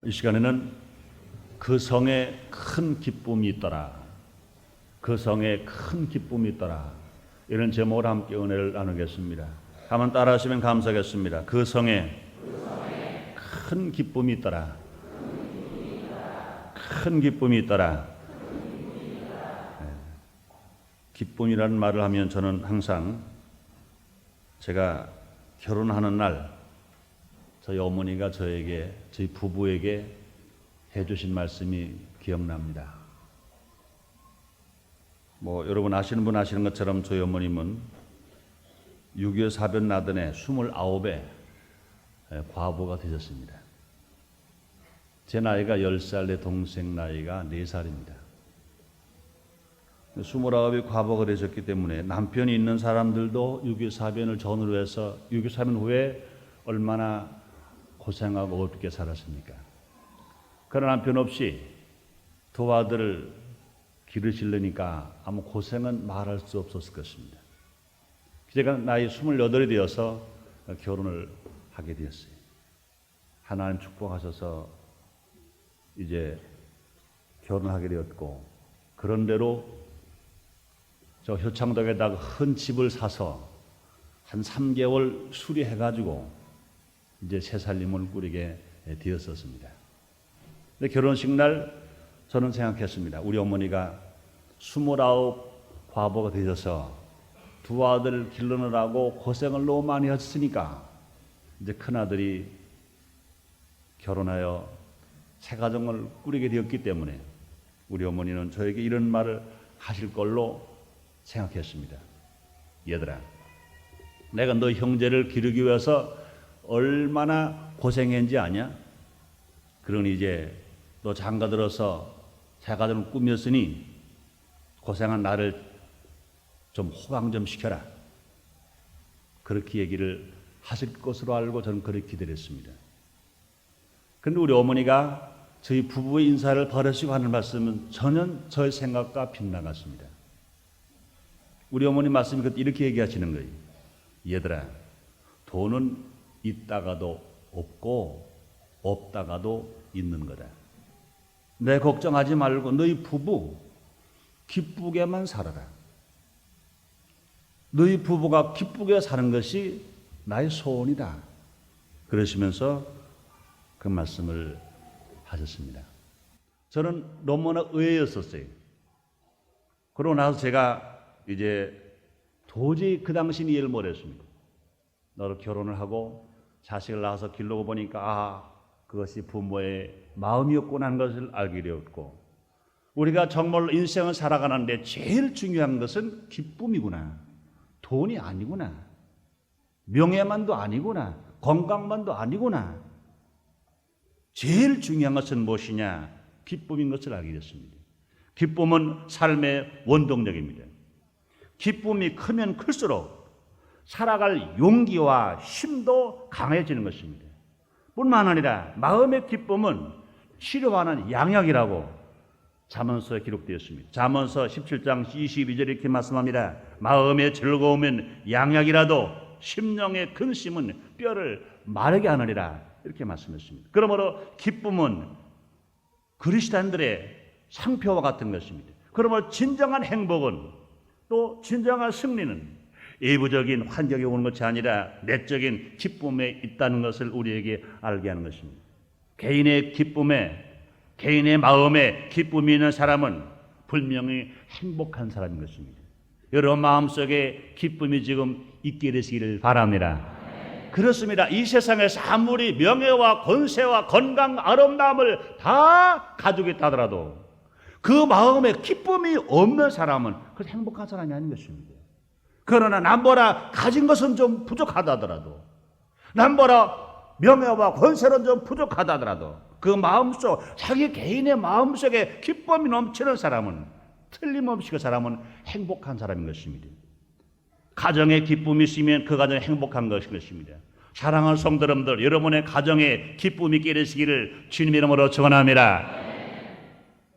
이 시간에는 그 성에 큰 기쁨이 있더라. 그 성에 큰 기쁨이 있더라. 이런 제목으로 함께 은혜를 나누겠습니다. 한번 따라하시면 감사하겠습니다. 그 성에 큰 기쁨이 있더라. 큰 기쁨이 있더라. 기쁨이라는 말을 하면 저는 항상 제가 결혼하는 날 저희 어머니가 저희 부부에게 해주신 말씀이 기억납니다. 여러분 아시는 분 아시는 것처럼 저희 어머님은 6.25 사변 나던 해 29에 과부가 되셨습니다. 제 나이가 10살, 내 동생 나이가 4살입니다. 29에 과부가 되셨기 때문에 남편이 있는 사람들도 6.25 사변을 전후로 해서 6.25 사변 후에 얼마나 고생하고 어렵게 살았습니까? 그런 남편 없이 두 아들을 기르시려니까 아무 고생은 말할 수 없었을 것입니다. 제가 나이 28이 되어서 결혼을 하게 되었어요. 하나님 축복하셔서 이제 결혼하게 되었고, 그런대로 저 효창동에다가 큰 집을 사서 한 3개월 수리해가지고 이제 새 살림을 꾸리게 되었었습니다. 근데 결혼식 날 저는 생각했습니다. 우리 어머니가 29 과부가 되셔서 두 아들을 기르느라고 고생을 너무 많이 하셨으니까 이제 큰아들이 결혼하여 새 가정을 꾸리게 되었기 때문에 우리 어머니는 저에게 이런 말을 하실 걸로 생각했습니다. 얘들아, 내가 너 형제를 기르기 위해서 얼마나 고생했는지 아냐? 그러니 이제 너 장가들어서 새 가정을 꾸몄으니 고생한 나를 좀 호강 좀 시켜라. 그렇게 얘기를 하실 것으로 알고 저는 그렇게 기다렸습니다. 그런데 우리 어머니가 저희 부부의 인사를 버리시고 하는 말씀은 전혀 저의 생각과 빗나갔습니다. 우리 어머니 말씀이 이렇게 얘기하시는 거예요. 얘들아, 돈은 있다가도 없고 없다가도 있는 거다. 내 걱정하지 말고 너희 부부 기쁘게만 살아라. 너희 부부가 기쁘게 사는 것이 나의 소원이다. 그러시면서 그 말씀을 하셨습니다. 저는 너무나 의외였었어요. 그러고 나서 제가 이제 도저히 그 당시는 이해를 못했습니다. 너를 결혼을 하고 자식을 낳아서 길러고 보니까 그것이 부모의 마음이었구나 하는 것을 알게 되었고, 우리가 정말로 인생을 살아가는데 제일 중요한 것은 기쁨이구나. 돈이 아니구나. 명예만도 아니구나. 건강만도 아니구나. 제일 중요한 것은 무엇이냐? 기쁨인 것을 알게 됐습니다. 기쁨은 삶의 원동력입니다. 기쁨이 크면 클수록 살아갈 용기와 힘도 강해지는 것입니다. 뿐만 아니라 마음의 기쁨은 치료하는 양약이라고 잠언서에 기록되었습니다. 잠언서 17장 22절에 이렇게 말씀합니다. 마음의 즐거움은 양약이라도 심령의 근심은 뼈를 마르게 하느니라. 이렇게 말씀했습니다. 그러므로 기쁨은 그리스도인들의 상표와 같은 것입니다. 그러므로 진정한 행복은, 또 진정한 승리는 외부적인 환경에 오는 것이 아니라 내적인 기쁨에 있다는 것을 우리에게 알게 하는 것입니다. 개인의 기쁨에, 개인의 마음에 기쁨이 있는 사람은 분명히 행복한 사람인 것입니다. 여러분 마음속에 기쁨이 지금 있게 되시기를 바랍니다. 그렇습니다. 이 세상에서 아무리 명예와 권세와 건강, 아름다움을 다 가지고 있다 하더라도 그 마음에 기쁨이 없는 사람은 그 행복한 사람이 아닌 것입니다. 그러나 남보라 가진 것은 좀 부족하다 하더라도, 남보라 명예와 권세는 좀 부족하다 하더라도 그 마음속, 자기 개인의 마음속에 기쁨이 넘치는 사람은, 틀림없이 그 사람은 행복한 사람인 것입니다. 가정에 기쁨이 있으면 그 가정이 행복한 것입니다. 사랑하는 성도 여러분들, 여러분의 가정에 기쁨이 있게 되시기를 주님 이름으로 축원합니다.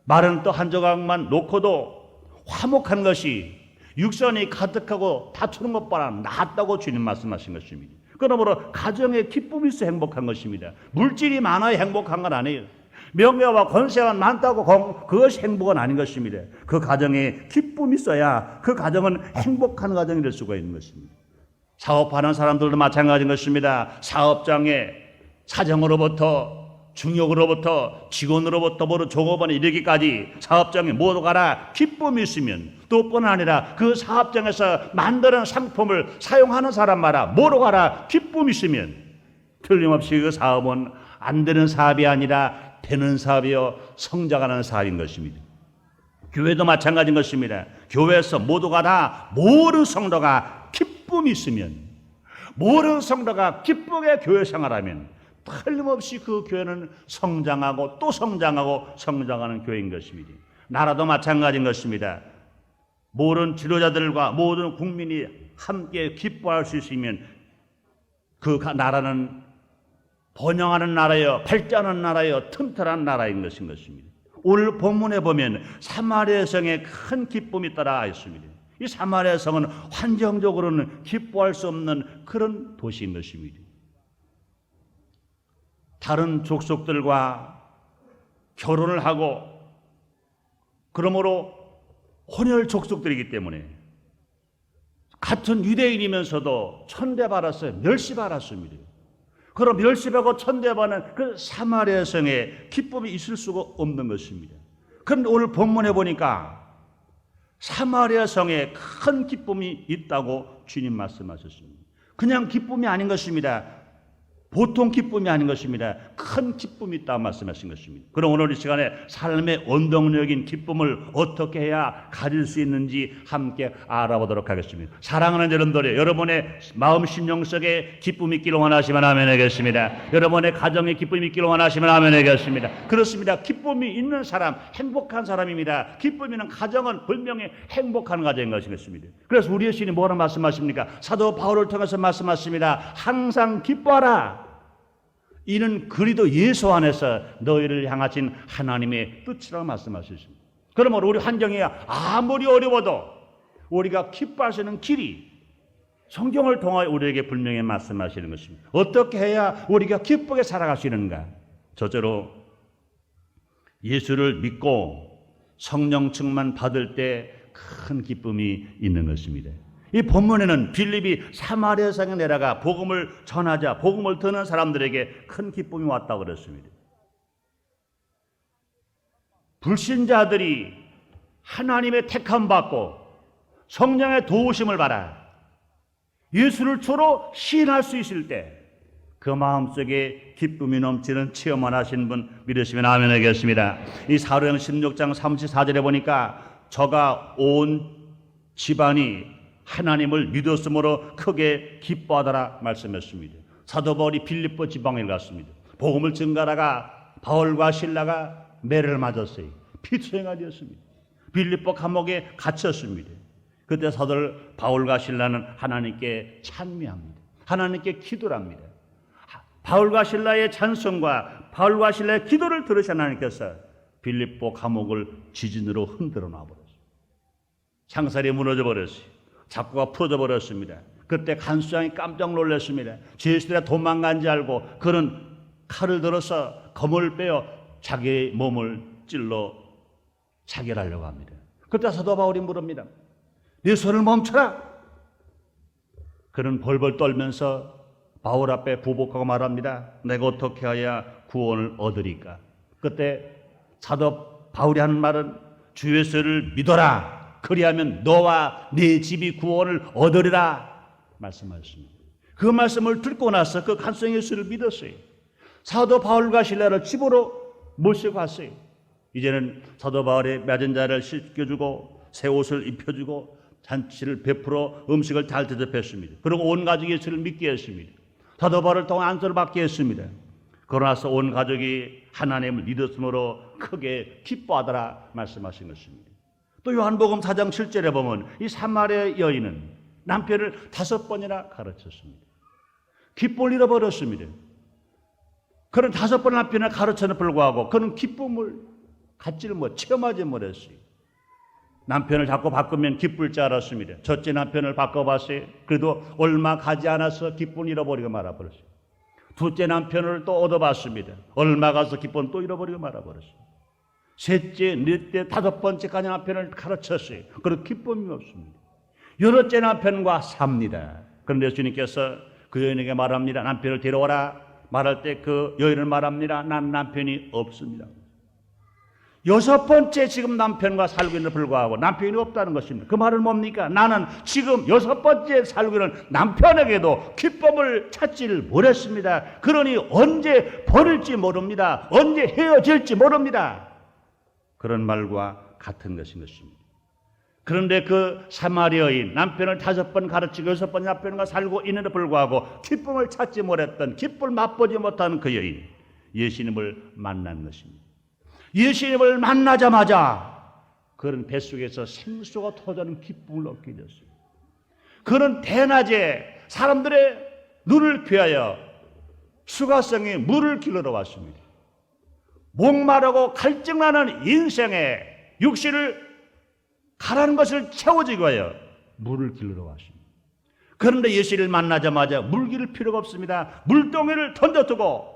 말은 또 한 조각만 놓고도 화목한 것이 육선이 가득하고 다투는 것보다 낫다고 주님 말씀하신 것입니다. 그러므로 가정에 기쁨이 있어 행복한 것입니다. 물질이 많아야 행복한 건 아니에요. 명예와 권세가 많다고 그것이 행복은 아닌 것입니다. 그 가정에 기쁨이 있어야 그 가정은 행복한 가정이 될 수가 있는 것입니다. 사업하는 사람들도 마찬가지인 것입니다. 사업장에 사정으로부터 중역으로부터 직원으로부터 모두 종업원에 이르기까지 사업장에 모두 가라 기쁨이 있으면, 또 뿐 아니라 그 사업장에서 만드는 상품을 사용하는 사람마다 모두 가라 기쁨이 있으면 틀림없이 그 사업은 안 되는 사업이 아니라 되는 사업이요 성장하는 사업인 것입니다. 교회도 마찬가지인 것입니다. 교회에서 모두가 다 모든 성도가 기쁨이 있으면, 모든 성도가 기쁘게 교회 생활하면 틀림없이 그 교회는 성장하고 또 성장하고 성장하는 교회인 것입니다. 나라도 마찬가지인 것입니다. 모든 지도자들과 모든 국민이 함께 기뻐할 수 있으면 그 나라는 번영하는 나라여 발전하는 나라여 튼튼한 나라인 것입니다. 오늘 본문에 보면 사마리아 성에 큰 기쁨이 따라 있습니다. 이 사마리아 성은 환경적으로는 기뻐할 수 없는 그런 도시인 것입니다. 다른 족속들과 결혼을 하고 그러므로 혼혈 족속들이기 때문에 같은 유대인이면서도 천대받았어요. 멸시받았습니다. 그럼 멸시받고 천대받는 그 사마리아 성에 기쁨이 있을 수가 없는 것입니다. 그런데 오늘 본문에 보니까 사마리아 성에 큰 기쁨이 있다고 주님 말씀하셨습니다. 그냥 기쁨이 아닌 것입니다. 보통 기쁨이 아닌 것입니다. 큰 기쁨이 있다 말씀하신 것입니다. 그럼 오늘 이 시간에 삶의 원동력인 기쁨을 어떻게 해야 가질 수 있는지 함께 알아보도록 하겠습니다. 사랑하는 여러분들, 여러분의 마음 심령 속에 기쁨이 있기를 원하시면 아멘 하겠습니다. 여러분의 가정에 기쁨이 있기를 원하시면 아멘 하겠습니다. 그렇습니다. 기쁨이 있는 사람, 행복한 사람입니다. 기쁨이 있는 가정은 분명히 행복한 가정인 것이겠습니다. 그래서 우리 예수님이 뭐라 말씀하십니까? 사도 바울을 통해서 말씀하십니다. 항상 기뻐하라. 이는 그리스도 예수 안에서 너희를 향하신 하나님의 뜻이라고 말씀하셨습니다. 그러므로 우리 환경이 아무리 어려워도 우리가 기뻐할 수 있는 길이 성경을 통하여 우리에게 분명히 말씀하시는 것입니다. 어떻게 해야 우리가 기쁘게 살아갈 수 있는가? 저절로 예수를 믿고 성령 충만 받을 때 큰 기쁨이 있는 것입니다. 이 본문에는 빌립이 사마리아 성에 내려가 복음을 전하자 복음을 듣는 사람들에게 큰 기쁨이 왔다고 그랬습니다. 불신자들이 하나님의 택함 받고 성령의 도우심을 받아 예수를 주로 시인할 수 있을 때 그 마음속에 기쁨이 넘치는 체험을 하신 분 믿으시면 아멘 하겠습니다. 이 사도행 16장 34절에 보니까 저가 온 집안이 하나님을 믿었으므로 크게 기뻐하더라 말씀했습니다. 사도 바울이 빌립보 지방에 갔습니다. 복음을 증가하다가 바울과 실라가 매를 맞았어요. 피투성이가 되었습니다. 빌립보 감옥에 갇혔습니다. 그때 사도 바울과 실라는 하나님께 찬미합니다. 하나님께 기도를 합니다. 바울과 실라의 찬송과 바울과 실라의 기도를 들으신 하나님께서 빌립보 감옥을 지진으로 흔들어 놔버렸어요. 창살이 무너져 버렸어요. 잡고가 풀어져 버렸습니다. 그때 간수장이 깜짝 놀랐습니다. 제수들이 도망간 줄 알고 그는 칼을 들어서 검을 빼어 자기의 몸을 찔러 자결하려고 합니다. 그때 사도 바울이 물읍니다. 네 손을 멈춰라. 그는 벌벌 떨면서 바울 앞에 부복하고 말합니다. 내가 어떻게 해야 구원을 얻으리까? 그때 사도 바울이 하는 말은 주 예수를 믿어라. 그리하면 너와 네 집이 구원을 얻으리라 말씀하셨습니다. 그 말씀을 듣고 나서 그 간수형 예수를 믿었어요. 사도 바울과 실라를 집으로 모시고 갔어요. 이제는 사도 바울의 맞은 자를 씻겨주고 새 옷을 입혀주고 잔치를 베풀어 음식을 잘 대접했습니다. 그리고 온 가족이 예수를 믿게 했습니다. 사도 바울을 통해 안수를 받게 했습니다. 그러나서 온 가족이 하나님을 믿었으므로 크게 기뻐하더라 말씀하신 것입니다. 또 요한복음 4장 7절에 보면 이 사마리아 여인은 남편을 5번이나 가르쳤습니다. 기쁨을 잃어버렸습니다. 그런 5번 남편을 가르쳐는 불구하고 그는 기쁨을 갖지를 체험하지 못했어요. 남편을 자꾸 바꾸면 기쁠 줄 알았습니다. 첫째 남편을 바꿔봤어요. 그래도 얼마 가지 않아서 기쁨을 잃어버리고 말아버렸어요. 둘째 남편을 또 얻어봤습니다. 얼마 가서 기쁨 또 잃어버리고 말아버렸어요. 셋째, 넷째, 다섯 번째까지 남편을 가르쳤어요. 그런 기쁨이 없습니다. 여섯째 남편과 삽니다. 그런데 주님께서 그 여인에게 말합니다. 남편을 데려와라. 말할 때 그 여인을 말합니다. 난 남편이 없습니다. 여섯 번째 지금 남편과 살고 있는 불구하고 남편이 없다는 것입니다. 그 말은 뭡니까? 나는 지금 여섯 번째 살고 있는 남편에게도 기쁨을 찾지를 못했습니다. 그러니 언제 버릴지 모릅니다. 언제 헤어질지 모릅니다. 그런 말과 같은 것인 것입니다. 그런데 그 사마리아인 남편을 다섯 번 가르치고 여섯 번 남편과 살고 있는데 불구하고 기쁨을 찾지 못했던, 기쁨을 맛보지 못하는 그 여인, 예수님을 만난 것입니다. 예수님을 만나자마자 그런 뱃속에서 생수가 터지는 기쁨을 얻게 되었어요. 그는 대낮에 사람들의 눈을 피하여 수가성에 물을 길러러 왔습니다. 목마르고 갈증나는 인생에 육신을 가라는 것을 채워주기 위하여 물을 길러러 왔습니다. 그런데 예수를 만나자마자 물 기를 필요가 없습니다. 물동이를 던져두고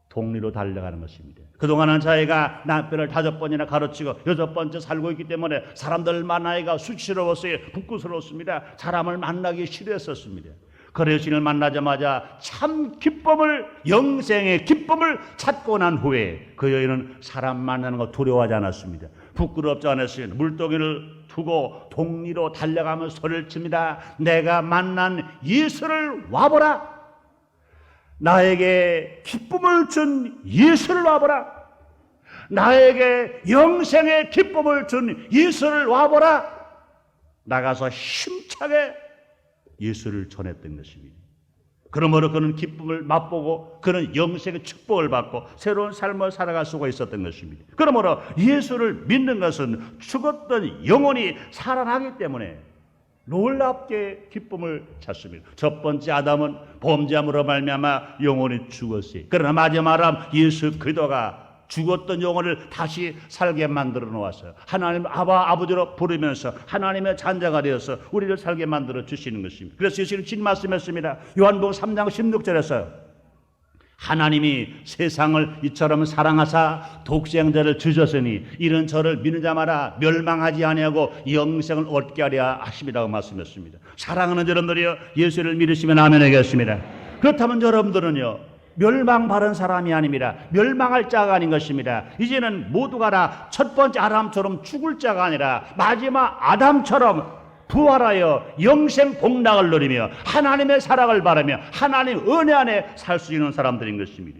동리로 달려가는 것입니다. 그동안은 자기가 남편을 다섯 번이나 가르치고 여섯 번째 살고 있기 때문에 사람들 만나기가 수치스러웠어요. 부끄러웠습니다. 사람을 만나기 싫어했었습니다. 그래서 예수님을 만나자마자 참 기쁨을, 영생의 기쁨을 찾고 난 후에 그 여인은 사람 만나는 거 두려워하지 않았습니다. 부끄럽지 않았어요. 물동이를 두고 동리로 달려가면서 소리를 칩니다. 내가 만난 예수를 와보라. 나에게 기쁨을 준 예수를 와보라. 나에게 영생의 기쁨을 준 예수를 와보라. 나가서 힘차게 예수를 전했던 것입니다. 그러므로 그는 기쁨을 맛보고 그는 영생의 축복을 받고 새로운 삶을 살아갈 수가 있었던 것입니다. 그러므로 예수를 믿는 것은 죽었던 영혼이 살아나기 때문에 놀랍게 기쁨을 찾습니다. 첫 번째 아담은 범죄함으로 말미암아 영혼이 죽었어요. 그러나 마지막으로 예수 그리스도가 죽었던 영혼을 다시 살게 만들어 놓았어요. 하나님 아버지로 부르면서 하나님의 자녀가 되어서 우리를 살게 만들어 주시는 것입니다. 그래서 예수님 진 말씀했습니다. 요한복음 3장 16절에서 하나님이 세상을 이처럼 사랑하사 독생자를 주셨으니 이런 저를 믿는 자마다 멸망하지 아니하고 영생을 얻게 하려 하심이라고 말씀했습니다. 사랑하는 여러분들이여, 예수를 믿으시면 아멘 하겠습니다. 그렇다면 여러분들은요, 멸망 바른 사람이 아닙니다. 멸망할 자가 아닌 것입니다. 이제는 모두가 다 첫 번째 아담처럼 죽을 자가 아니라 마지막 아담처럼 부활하여 영생 복락을 누리며 하나님의 사랑을 바라며 하나님 은혜 안에 살 수 있는 사람들인 것입니다.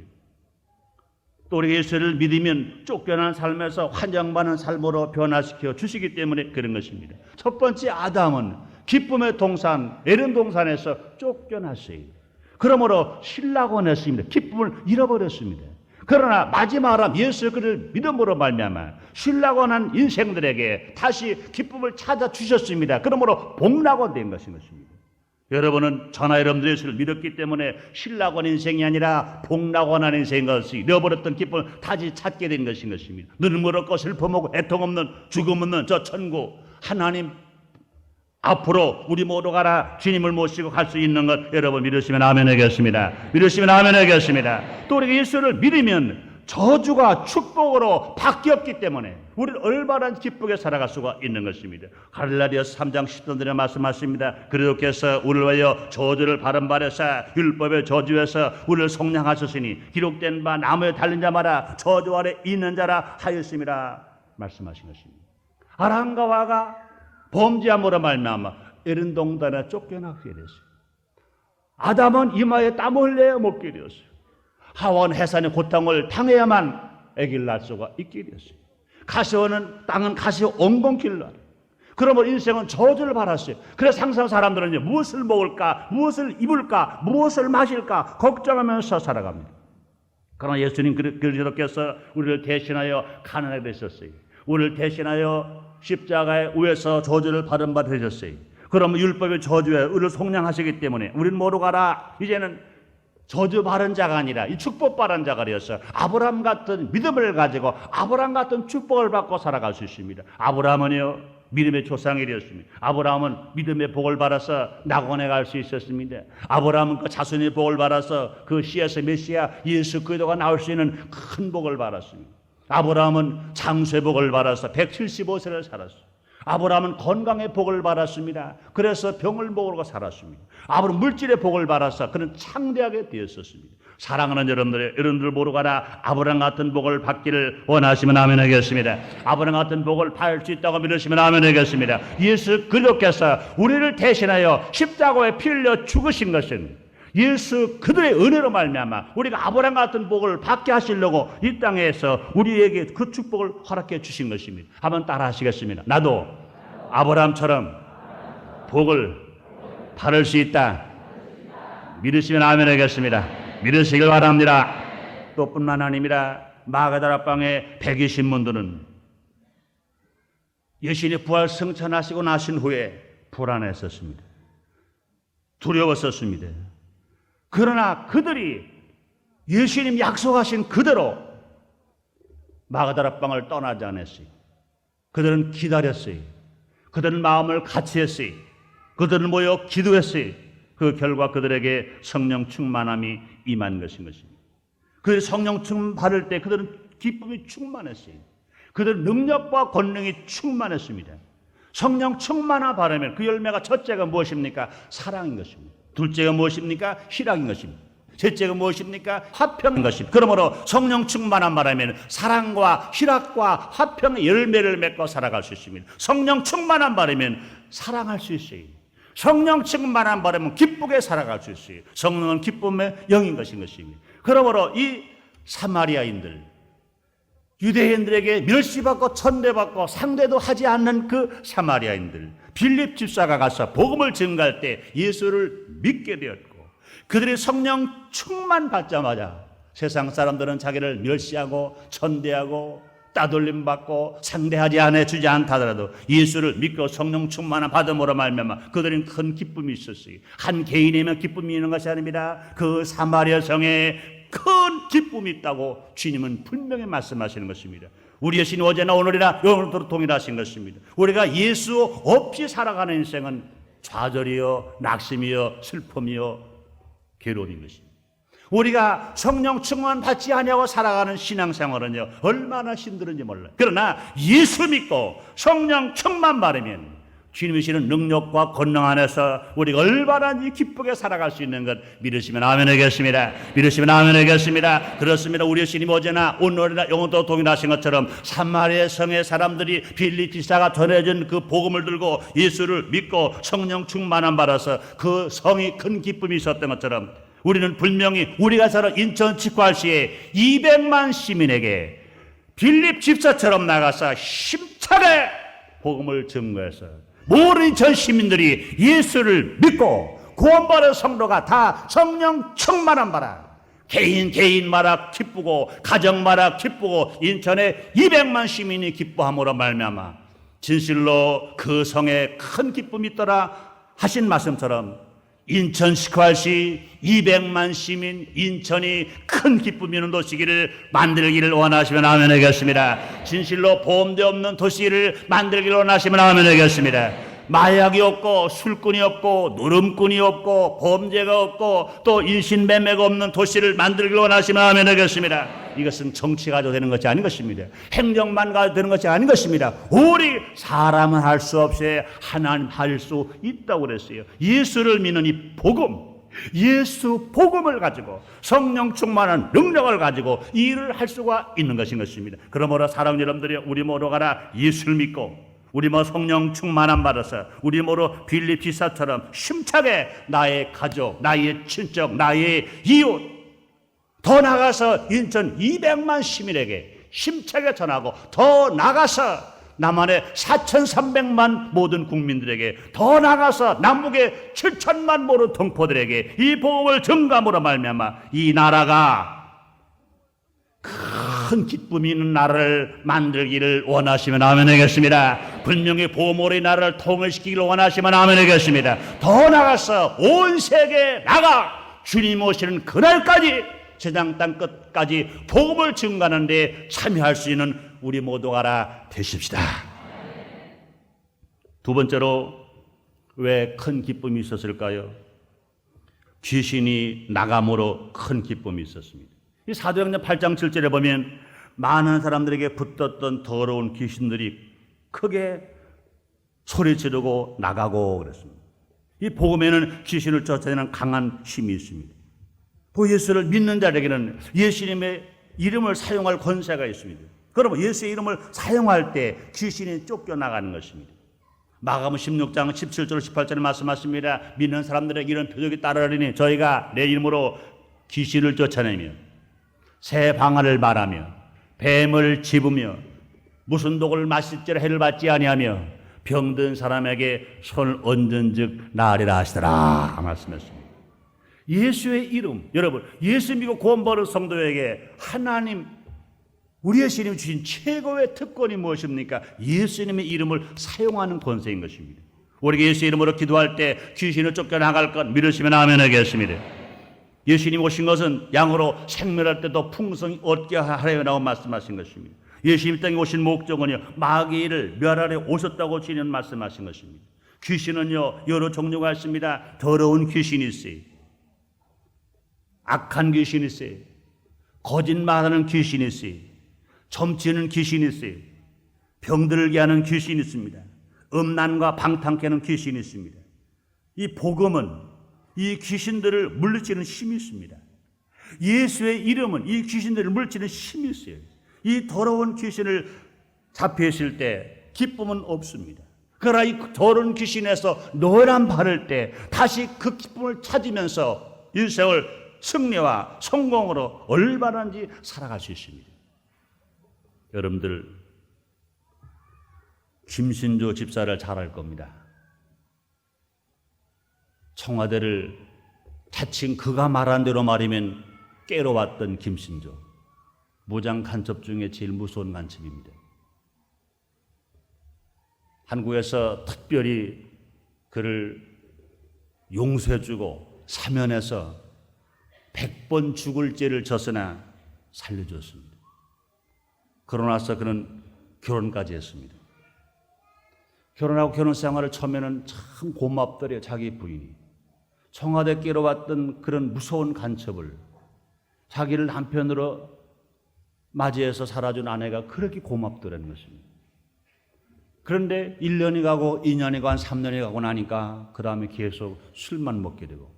또 우리 예수를 믿으면 쫓겨난 삶에서 환영받는 삶으로 변화시켜 주시기 때문에 그런 것입니다. 첫 번째 아담은 기쁨의 동산 에덴 동산에서 쫓겨났어요. 그러므로 신라고 했습니다. 기쁨을 잃어버렸습니다. 그러나 마지막으로 예수 그를 믿음으로 말미암아 신라고 한 인생들에게 다시 기쁨을 찾아 주셨습니다. 그러므로 복락원 된 것입니다. 여러분은 저나 여러분들 예수를 믿었기 때문에 신라고 한 인생이 아니라 복락고 한 인생인 것이 잃어버렸던 기쁨을 다시 찾게 된 것인 것입니다. 눈물 없고 슬픔 없고 애통 없는 죽음 없는 저 천국, 하나님 앞으로 우리 모두가 다 주님을 모시고 갈 수 있는 것 여러분 믿으시면 아멘 하겠습니다. 믿으시면 아멘 하겠습니다. 또 우리가 예수를 믿으면 저주가 축복으로 바뀌었기 때문에 우리는 얼마나 기쁘게 살아갈 수가 있는 것입니다. 갈라디아서 3장 10절에 말씀하십니다. 그리스도께서 우리를 위하여 저주를 바른 바라사 율법의 저주에서 우리를 속량하셨으니 기록된 바 나무에 달린 자마다 저주 아래 있는 자라 하였습니다. 말씀하신 것입니다. 아람과 와가 범죄함으로 말미암아 에덴 동산에 쫓겨나게 됐어요. 아담은 이마에 땀을 흘려 먹게 되었어요. 하와는 해산의 고통을 당해야만 아기를 낳을 수가 있게 되었어요. 가시원은 땅은 가시 엉겅퀴를 낳아요. 그러면 인생은 저주를 받았어요. 그래서 항상 사람들은 무엇을 먹을까, 무엇을 입을까, 무엇을 마실까 걱정하면서 살아갑니다. 그러나 예수님 그리스도께서 우리를 대신하여 가난하게 되셨어요. 우리를 대신하여 십자가에 위에서 저주를 받은 바 되셨어요. 그러면 율법의 저주에 우리를 속량하시기 때문에 우리는 모두가 다 이제는 저주 받은 자가 아니라 이 축복 받은 자가 되어서 아브라함 같은 믿음을 가지고 아브라함 같은 축복을 받고 살아갈 수 있습니다. 아브라함은요 믿음의 조상이 되었습니다. 아브라함은 믿음의 복을 받아서 낙원에 갈 수 있었습니다. 아브라함은 그 자손의 복을 받아서 그 씨에서 메시아 예수 그리스도가 나올 수 있는 큰 복을 받았습니다. 아브라함은 장수의 복을 받아서 175세를 살았습니다. 아브라함은 건강의 복을 받았습니다. 그래서 병을 먹으러 살았습니다. 아브라함은 물질의 복을 받아서 그는 창대하게 되었었습니다. 사랑하는 여러분들 모두 가라 아브라함 같은 복을 받기를 원하시면 아멘 하겠습니다. 아브라함 같은 복을 받을 수 있다고 믿으시면 아멘 하겠습니다. 예수 그리스도께서 우리를 대신하여 십자가에 피 흘려 죽으신 것은 예수 그들의 은혜로 말미암아 우리가 아브라함 같은 복을 받게 하시려고 이 땅에서 우리에게 그 축복을 허락해 주신 것입니다. 한번 따라 하시겠습니다. 나도 아브라함처럼 복을 받을 수 있다. 믿으시면 아멘 하겠습니다. 믿으시길 바랍니다. 또 뿐만 아니라 마가다라 방에 120분들은 예수님이 부활 승천하시고 나신 후에 불안했었습니다. 두려웠었습니다. 그러나 그들이 예수님 약속하신 그대로 마가다라 방을 떠나지 않았어요. 그들은 기다렸어요. 그들은 마음을 같이 했어요. 그들은 모여 기도했어요. 그 결과 그들에게 성령 충만함이 임한 것인 것입니다. 그 성령 충만 받을 때 그들은 기쁨이 충만했어요. 그들은 능력과 권능이 충만했습니다. 성령 충만함 바르면 그 열매가 첫째가 무엇입니까? 사랑인 것입니다. 둘째가 무엇입니까? 희락인 것입니다. 셋째가 무엇입니까? 화평인 것입니다. 그러므로 성령 충만함 바라면 사랑과 희락과 화평의 열매를 맺고 살아갈 수 있습니다. 성령 충만함 바라면 사랑할 수 있어요. 성령 충만함 바라면 기쁘게 살아갈 수 있어요. 성령은 기쁨의 영인 것입니다. 그러므로 이 사마리아인들, 유대인들에게 멸시받고 천대받고 상대도 하지 않는 그 사마리아인들, 빌립 집사가 가서 복음을 증거할 때 예수를 믿게 되었고, 그들이 성령 충만 받자마자 세상 사람들은 자기를 멸시하고 천대하고 따돌림 받고 상대하지 않아 주지 않다 하더라도 예수를 믿고 성령 충만함 받음으로 말미암아 그들은 큰 기쁨이 있었어요. 한 개인이면 기쁨이 있는 것이 아닙니다. 그 사마리아 성에 큰 기쁨이 있다고 주님은 분명히 말씀하시는 것입니다. 우리 예수님 어제나 오늘이나 영원토록 동일하신 것입니다. 우리가 예수 없이 살아가는 인생은 좌절이요 낙심이요 슬픔이요 괴로움인 것입니다. 우리가 성령 충만 받지 아니하고 살아가는 신앙생활은요 얼마나 힘들은지 몰라요. 그러나 예수 믿고 성령 충만 받으면 주님이 주시는 능력과 권능 안에서 우리가 얼마나 기쁘게 살아갈 수 있는 것 믿으시면 아멘 하겠습니다. 믿으시면 아멘 하겠습니다. 그렇습니다. 우리 예수님 어제나 오늘이나 영원토록 동일하신 것처럼 사마리아 성의 사람들이 빌립 집사가 전해준 그 복음을 들고 예수를 믿고 성령 충만함 받아서 그 성이 큰 기쁨이 있었던 것처럼 우리는 분명히 우리가 사는 인천 치과시에 200만 시민에게 빌립 집사처럼 나가서 힘차게 복음을 증거해서 모든 전 시민들이 예수를 믿고 구원받은 성도가 다 성령 충만함 받아 개인마다 기쁘고 가정마다 기쁘고 인천에 200만 시민이 기뻐함으로 말미암아 진실로 그 성에 큰 기쁨이 있더라 하신 말씀처럼 인천 시퀄시 200만 시민 인천이 큰 기쁨이 있는 도시기를 만들기를 원하시면 아멘 하겠습니다. 진실로 보험대 없는 도시를 만들기를 원하시면 아멘 하겠습니다. 마약이 없고 술꾼이 없고 노름꾼이 없고 범죄가 없고 또 인신매매가 없는 도시를 만들기를 원하시면 아멘 하겠습니다. 이것은 정치 가지고 되는 것이 아닌 것입니다. 행정만 가지고 되는 것이 아닌 것입니다. 우리 사람은 할 수 없이 하나님 할 수 있다고 그랬어요. 예수를 믿는 이 복음, 예수 복음을 가지고 성령 충만한 능력을 가지고 이 일을 할 수가 있는 것인 것입니다. 그러므로 사랑 여러분들이 우리 모두 가라 예수를 믿고 우리 성령 충만함 받아서 우리 모두 빌립 집사처럼 힘차게 나의 가족, 나의 친척, 나의 이웃 더 나가서 인천 200만 시민에게 힘차게 전하고 더 나가서 남한의 4,300만 모든 국민들에게 더 나가서 남북의 7천만 모든 동포들에게 이 복음을 증감으로 말미암아 이 나라가 큰 기쁨이 있는 나라를 만들기를 원하시면 아멘 하겠습니다. 분명히 보물의 나라를 통일시키기를 원하시면 아멘 하겠습니다. 더 나가서 온 세계에 나가 주님 오시는 그날까지 세상 땅 끝까지 복음을 증거하는 데 참여할 수 있는 우리 모두가 되십시다. 두 번째로 왜 큰 기쁨이 있었을까요? 귀신이 나감으로 큰 기쁨이 있었습니다. 이 사도행전 8장 7절에 보면 많은 사람들에게 붙었던 더러운 귀신들이 크게 소리 지르고 나가고 그랬습니다. 이 복음에는 귀신을 쫓아내는 강한 힘이 있습니다. 그 예수를 믿는 자에게는 예수님의 이름을 사용할 권세가 있습니다. 그러면 예수의 이름을 사용할 때 귀신이 쫓겨나가는 것입니다. 마가복음 16장 17절 18절에 말씀하십니다. 믿는 사람들에게 이런 표적이 따르리니 저희가 내 이름으로 귀신을 쫓아내며 새 방언을 말하며 뱀을 집으며 무슨 독을 마실지라 해를 받지 아니하며 병든 사람에게 손을 얹은즉 나으리라 하시더라 말씀했습니다. 예수의 이름, 여러분 예수 믿고 구원받은 성도에게 하나님 우리의 주님 주신 최고의 특권이 무엇입니까? 예수님의 이름을 사용하는 권세인 것입니다. 우리가 예수의 이름으로 기도할 때 귀신을 쫓겨나갈 것 믿으시면 아멘 하겠습니다. 예수님 오신 것은 양으로 생멸할 때도 풍성히 얻게 하려고 말씀하신 것입니다. 예수님 땅에 오신 목적은요 마귀를 멸하려 오셨다고 주님 말씀하신 것입니다. 귀신은요 여러 종류가 있습니다. 더러운 귀신이 있어요. 악한 귀신이 있어요. 거짓말하는 귀신이 있어요. 점치는 귀신이 있어요. 병들게 하는 귀신이 있습니다. 음란과 방탕케 하는 귀신이 있습니다. 이 복음은 이 귀신들을 물리치는 힘이 있습니다. 예수의 이름은 이 귀신들을 물리치는 힘이 있어요. 이 더러운 귀신을 잡혀있을 때 기쁨은 없습니다. 그러나 이 더러운 귀신에서 노란 바를 때 다시 그 기쁨을 찾으면서 일생을 승리와 성공으로 얼마나인지 살아갈 수 있습니다. 여러분들 김신조 집사를 잘 알 겁니다. 청와대를 자칭 그가 말한 대로 말이면 깨러 왔던 김신조. 무장 간첩 중에 제일 무서운 간첩입니다. 한국에서 특별히 그를 용서해주고 사면해서 100번 죽을 죄를 졌으나 살려줬습니다. 그러고 나서 그는 결혼까지 했습니다. 결혼하고 결혼 생활을 처음에는 참 고맙더래요. 자기 부인이. 청와대 깨러 왔던 그런 무서운 간첩을 자기를 남편으로 맞이해서 살아준 아내가 그렇게 고맙더라는 것입니다. 그런데 1년이 가고 2년이 가고 3년이 가고 나니까 그 다음에 계속 술만 먹게 되고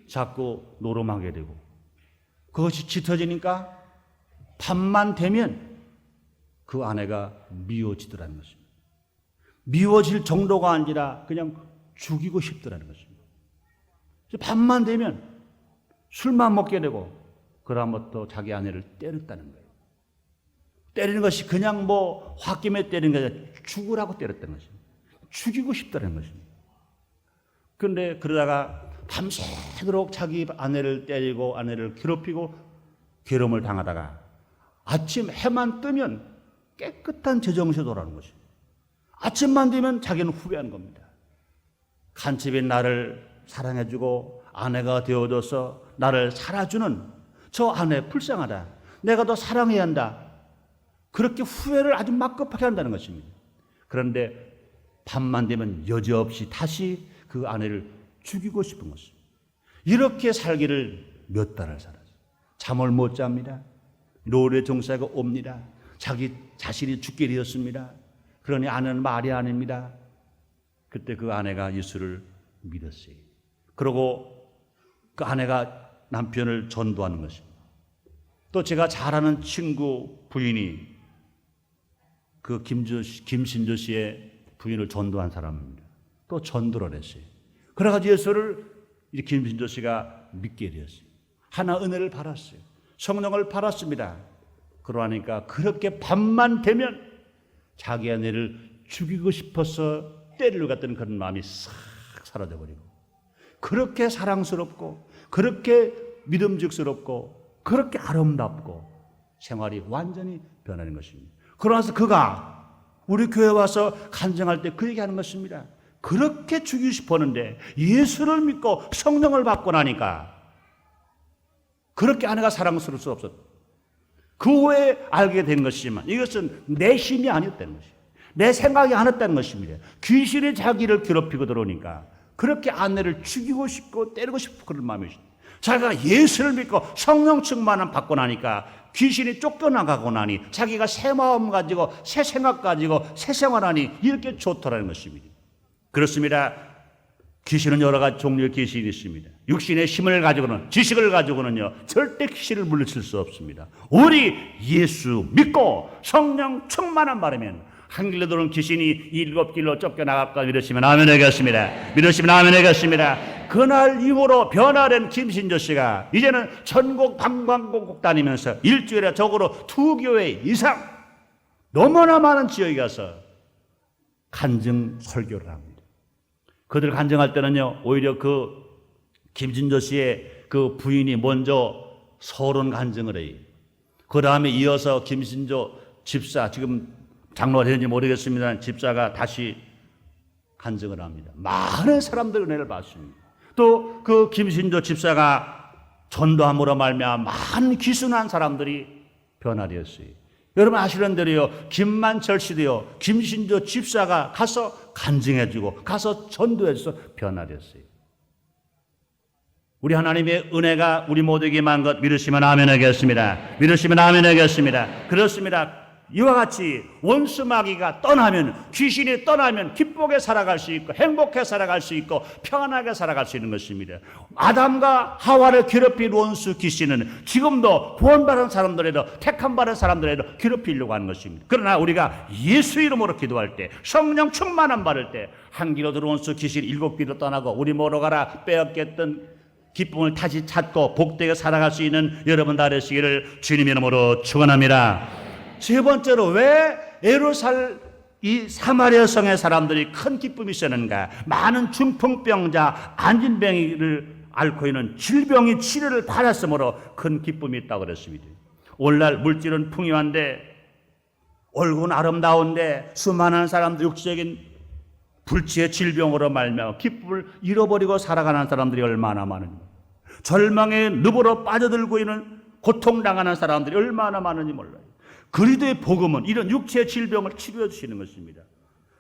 자꾸 노름하게 되고 그것이 짙어지니까 밤만 되면 그 아내가 미워지더라는 것입니다. 미워질 정도가 아니라 그냥 죽이고 싶더라는 것입니다. 밤만 되면 술만 먹게 되고 그다음부터 자기 아내를 때렸다는 거예요. 때리는 것이 그냥 뭐 홧김에 때리는 게 아니라 죽으라고 때렸다는 것입니다. 죽이고 싶다는 것입니다. 그런데 그러다가 밤새도록 자기 아내를 때리고 아내를 괴롭히고 괴로움을 당하다가 아침 해만 뜨면 깨끗한 제정신이 돌아오는 것입니다. 아침만 되면 자기는 후회하는 겁니다. 간첩인 나를 사랑해주고 아내가 되어줘서 나를 살아주는 저 아내 불쌍하다. 내가 더 사랑해야 한다. 그렇게 후회를 아주 막급하게 한다는 것입니다. 그런데 밤만 되면 여지없이 다시 그 아내를 죽이고 싶은 것입니다. 이렇게 살기를 몇 달을 살았어요. 잠을 못 잡니다. 노래 종사가 옵니다. 자기 자신이 죽게 되었습니다. 그러니 아내는 말이 아닙니다. 그때 그 아내가 예수를 믿었어요. 그리고 그 아내가 남편을 전도하는 것입니다. 또 제가 잘 아는 친구 부인이 그 김신조 씨의 부인을 전도한 사람입니다. 또 전도를 했어요. 그래가지고 예수를 이 김신조 씨가 믿게 되었어요. 하나 은혜를 받았어요. 성령을 받았습니다. 그러니까 그렇게 밤만 되면 자기 아내를 죽이고 싶어서 때리러 갔던 그런 마음이 싹 사라져버리고 그렇게 사랑스럽고 그렇게 믿음직스럽고 그렇게 아름답고 생활이 완전히 변하는 것입니다. 그러나서 그가 우리 교회 와서 간증할 때 그 얘기하는 것입니다. 그렇게 죽이고 싶었는데 예수를 믿고 성령을 받고 나니까 그렇게 아내가 사랑스러울 수 없었다. 그 후에 알게 된 것이지만 이것은 내 힘이 아니었다는 것이에요. 내 생각이 안 했다는 것입니다. 귀신이 자기를 괴롭히고 들어오니까 그렇게 아내를 죽이고 싶고 때리고 싶고 그런 마음이 있습니다. 자기가 예수를 믿고 성령 충만을 받고 나니까 귀신이 쫓겨나가고 나니 자기가 새 마음 가지고 새 생각 가지고 새 생활하니 이렇게 좋더라는 것입니다. 그렇습니다. 귀신은 여러 가지 종류의 귀신이 있습니다. 육신의 힘을 가지고는, 지식을 가지고는요 절대 귀신을 물리칠 수 없습니다. 우리 예수 믿고 성령 충만한 바라면 한 길로 들어온 귀신이 일곱 길로 쫓겨나갈까 믿으시면 아멘 하겠습니다. 믿으시면 아멘 하겠습니다. 그날 이후로 변화된 김신조 씨가 이제는 전국 방방곡곡 다니면서 일주일에 적어도 2교회 이상 너무나 많은 지역에 가서 간증 설교를 합니다. 그들 간증할 때는요 오히려 그 김신조 씨의 그 부인이 먼저 서론 간증을 해요. 그 다음에 이어서 김신조 집사, 지금 장로가 되는지 모르겠습니다. 집사가 다시 간증을 합니다. 많은 사람들 은혜를 받습니다. 또 그 김신조 집사가 전도함으로 말미암아 많은 귀순한 사람들이 변화되었어요. 여러분 아시는 대로요, 김만철 씨도요, 김신조 집사가 가서 간증해주고 가서 전도해서 변화됐어요. 우리 하나님의 은혜가 우리 모두에게 임한 것 믿으시면 아멘 하겠습니다. 믿으시면 아멘 하겠습니다. 그렇습니다. 이와 같이 원수 마귀가 떠나면, 귀신이 떠나면 기쁘게 살아갈 수 있고 행복해 살아갈 수 있고 평안하게 살아갈 수 있는 것입니다. 아담과 하와를 괴롭힌 원수 귀신은 지금도 구원받은 사람들에도 택함 받은 사람들에도 괴롭히려고 하는 것입니다. 그러나 우리가 예수 이름으로 기도할 때, 성령 충만함 받을 때 한 길로 들어온 원수 귀신 7귀로 떠나고 우리 모로 가라 빼앗겼던 기쁨을 다시 찾고 복되게 살아갈 수 있는 여러분 다 되시기를 주님의 이름으로 축원합니다. 세 번째로 왜 예루살렘 이 사마리아 성의 사람들이 큰 기쁨이 있었는가? 많은 중풍병자, 안진병이를 앓고 있는 질병이 치료를 받았으므로 큰 기쁨이 있다고 그랬습니다. 오늘날 물질은 풍요한데 얼굴은 아름다운데 수많은 사람들 육체적인 불치의 질병으로 말미암아 기쁨을 잃어버리고 살아가는 사람들이 얼마나 많은지, 절망의 늪으로 빠져들고 있는 고통당하는 사람들이 얼마나 많은지 몰라요. 그리스도의 복음은 이런 육체의 질병을 치료해 주시는 것입니다.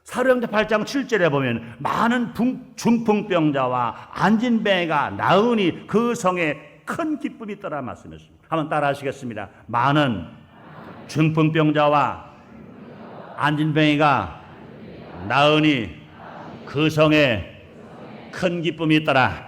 사도행전 8장 7절에 보면 많은 중풍병자와 안진뱅이가 나으니 그 성에 큰 기쁨이 있더라 말씀했습니다. 한번 따라 하시겠습니다. 많은 중풍병자와 안진뱅이가 나으니 그 성에 큰 기쁨이 있더라.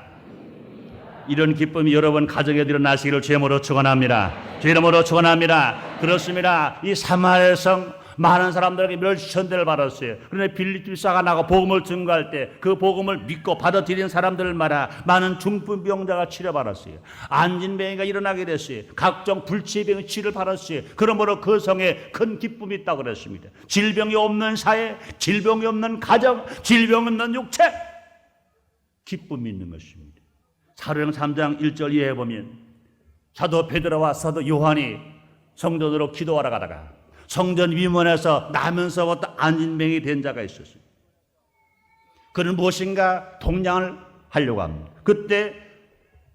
이런 기쁨이 여러분 가정에 일어나시기를 주의 이름으로 축원합니다. 주의 이름으로 축원합니다. 그렇습니다. 이 사마리아 성 많은 사람들에게 멸시천대를 받았어요. 그런데 빌립 집사가 나가 복음을 증거할 때 그 복음을 믿고 받아들인 사람들을 말아 많은 중풍병자가 치료받았어요. 안진병이가 일어나게 됐어요. 각종 불치병의 치료를 받았어요. 그러므로 그 성에 큰 기쁨이 있다고 그랬습니다. 질병이 없는 사회, 질병이 없는 가정, 질병 없는 육체, 기쁨이 있는 것입니다. 사도행전 3장 1절 이하에 보면 사도 베드로와 사도 요한이 성전으로 기도하러 가다가 성전 위문에서 나면서부터 안진병이 된 자가 있었어요. 그는 무엇인가 동냥을 하려고 합니다. 그때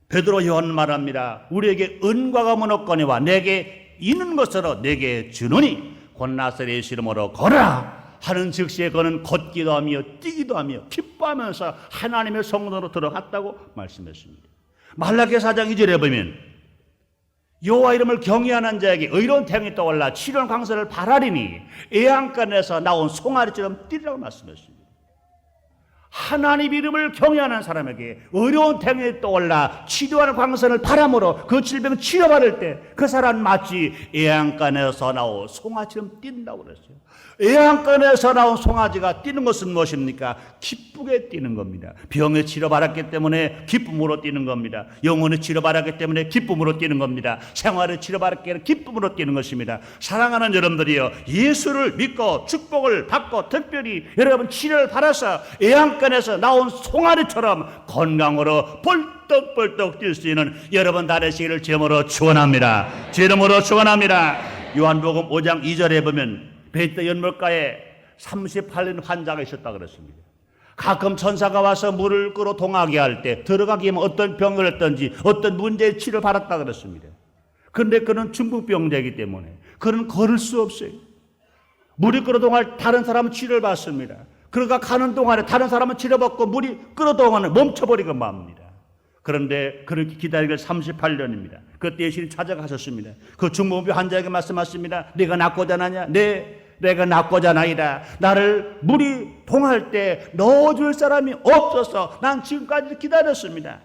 베드로 요한은 말합니다. 우리에게 은과 금은 없거니와 내게 있는 것으로 내게 주노니 곧 나사렛 예수 이름으로 걸어라 하는 즉시에 그는 걷기도 하며 뛰기도 하며 기뻐하면서 하나님의 성전으로 들어갔다고 말씀했습니다. 말라기 4장 2절에 보면 여호와 이름을 경외하는 자에게 의로운 태양이 떠올라 치료한 광선을 바라리니 애양간에서 나온 송아리처럼 뛰리라고 말씀했습니다. 하나님 이름을 경외하는 사람에게 의로운 태양이 떠올라 치료하는 광선을 바람으로 그 질병을 치료받을 때 그 사람 마치 애양간에서 나온 송아지처럼 뛴다고 그랬어요. 애양간에서 나온 송아지가 뛰는 것은 무엇입니까? 기쁘게 뛰는 겁니다. 병에 치료받았기 때문에 기쁨으로 뛰는 겁니다. 영혼의 치료받았기 때문에 기쁨으로 뛰는 겁니다. 생활의 치료받았기 때문에 기쁨으로 뛰는 것입니다. 사랑하는 여러분들이요, 예수를 믿고 축복을 받고 특별히 여러분 치료를 받아서 애양간에서 나온 송아지처럼 건강으로 벌떡벌떡 뛸 수 있는 여러분 다 되시기를 주님으로 축원합니다. 주님으로 축원합니다. 요한복음 5장 2절에 보면 베드로 연못가에 38년 환자가 있었다 그랬습니다. 가끔 천사가 와서 물을 끓어 동하게 할 때 들어가기 위해 어떤 병을 했든지 어떤 문제의 치료를 받았다 그랬습니다. 그런데 그는 중풍병자이기 때문에 그는 걸을 수 없어요. 물이 끓어 동안 다른 사람은 치료를 받습니다. 그러가 가는 동안에 다른 사람은 치료받고 물이 끓어 동안에 멈춰버리고 맙니다. 그런데 그렇게 기다리기 38년입니다. 그때 예수님이 찾아가셨습니다. 그 중풍병 환자에게 말씀하십니다. 네가 낫고자 하냐? 내가 낫고자 하나이다. 나를 물이 동할 때 넣어줄 사람이 없어서 난 지금까지 기다렸습니다.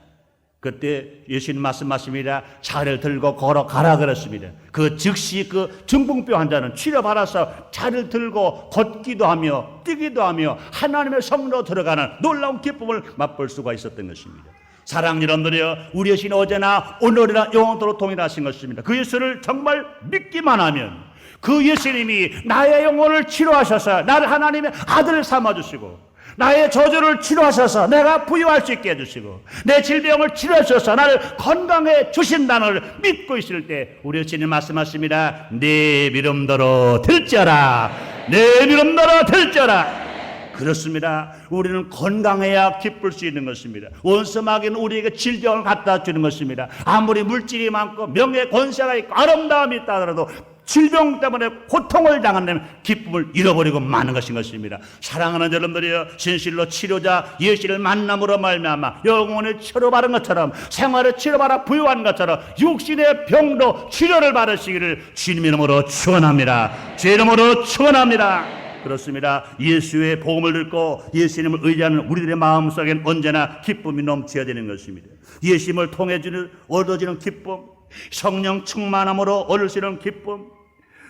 그때 예수님 말씀하십니다. 차를 들고 걸어가라 그랬습니다. 그 즉시 그 중풍병 환자는 치료받아서 차를 들고 걷기도 하며 뛰기도 하며 하나님의 성로 들어가는 놀라운 기쁨을 맛볼 수가 있었던 것입니다. 사랑하는 여러분들이여, 우리 예수는 어제나 오늘이나 영원토록 동일하신 것입니다. 그 예수를 정말 믿기만 하면 그 예수님이 나의 영혼을 치료하셔서 나를 하나님의 아들을 삼아주시고, 나의 저주를 치료하셔서 내가 부유할 수 있게 해주시고, 내 질병을 치료하셔서 나를 건강해 주신다는 걸 믿고 있을 때 우리 예수님 말씀하십니다. 내 믿음대로 될지어라. 내 믿음대로 될지어라. 그렇습니다. 우리는 건강해야 기쁠 수 있는 것입니다. 원수마귀는 우리에게 질병을 갖다 주는 것입니다. 아무리 물질이 많고 명예 권세가 있고 아름다움이 있다 하더라도 질병 때문에 고통을 당하는 기쁨을 잃어버리고 마는 것입니다. 사랑하는 여러분들이여, 진실로 치료자 예수를 만남으로 말미암아 영혼을 치료받은 것처럼, 생활을 치료받아 부유한 것처럼 육신의 병도 치료를 받으시기를 주님 이름으로 축원합니다. 주 이름으로 축원합니다. 그렇습니다. 예수의 복음을 듣고 예수님을 의지하는 우리들의 마음속엔 언제나 기쁨이 넘쳐야 되는 것입니다. 예수님을 통해 얻어지는 기쁨, 성령 충만함으로 얻을 수 있는 기쁨,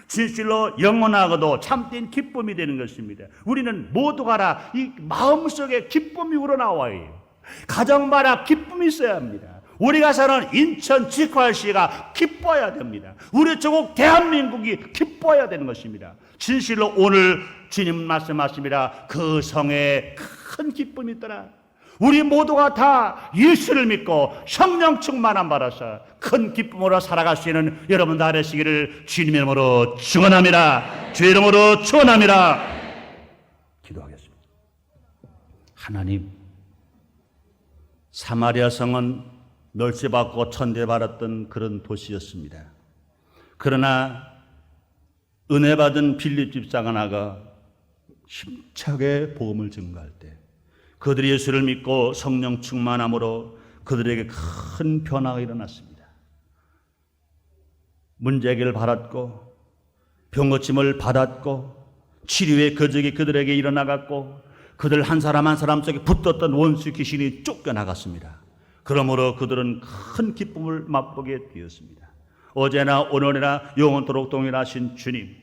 진실로 영원하고도 참된 기쁨이 되는 것입니다. 우리는 모두가 이 마음속에 기쁨이 우러나와요. 가정마다 기쁨이 있어야 합니다. 우리가 사는 인천 직화시가 기뻐야 됩니다. 우리 조국 대한민국이 기뻐야 되는 것입니다. 진실로 오늘 주님 말씀하십니다. 그 성에 큰 기쁨이 있더라. 우리 모두가 다 예수를 믿고 성령 충만함 받아서 큰 기쁨으로 살아갈 수 있는 여러분 다 되시기를 주님 이름으로 축원합니다. 주 이름으로 축원합니다. 기도하겠습니다. 하나님, 사마리아 성은 멸시받고 천대받았던 그런 도시였습니다. 그러나 은혜 받은 빌립 집사가 힘차게 복음을 증거할 때 그들이 예수를 믿고 성령 충만함으로 그들에게 큰 변화가 일어났습니다. 문제 해결을 받았고 병고침을 받았고 치료의 거적이 그들에게 일어나갔고 그들 한 사람 한 사람 속에 붙었던 원수 귀신이 쫓겨나갔습니다. 그러므로 그들은 큰 기쁨을 맛보게 되었습니다. 어제나 오늘이나 영원토록 동일하신 주님,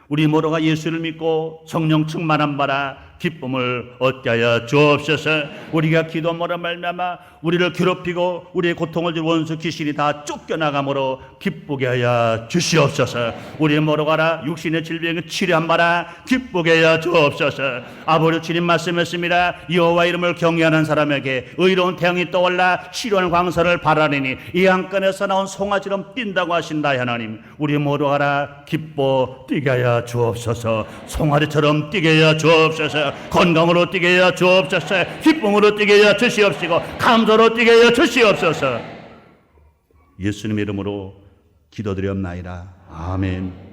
우리 모두가 예수를 믿고 성령 충만함 받아 기쁨을 얻게 하여 주옵소서. 우리가 기도함으로 말미암아 우리를 괴롭히고 우리의 고통을 줄 원수 귀신이 다 쫓겨나감으로 기쁘게 하여 주시옵소서. 우리 모두가 육신의 질병을 치료함 받아 기쁘게 하여 주옵소서. 아버지 주님 말씀했습니다. 여호와 이름을 경외하는 사람에게 의로운 태양이 떠올라 치료하는 광선을 바라리니 이 안간에서 나온 송아지처럼 뛴다고 하신다. 하나님, 우리 모두가 기뻐 뛰게 하여 주옵소서. 송아지처럼 뛰게 하여 주옵소서. 건강으로 뛰게 하여 주옵소서. 기쁨으로 뛰게 하여 주시옵시고 감사로 뛰게 하여 주시옵소서. 예수님 이름으로 기도드렸나이다. 아멘.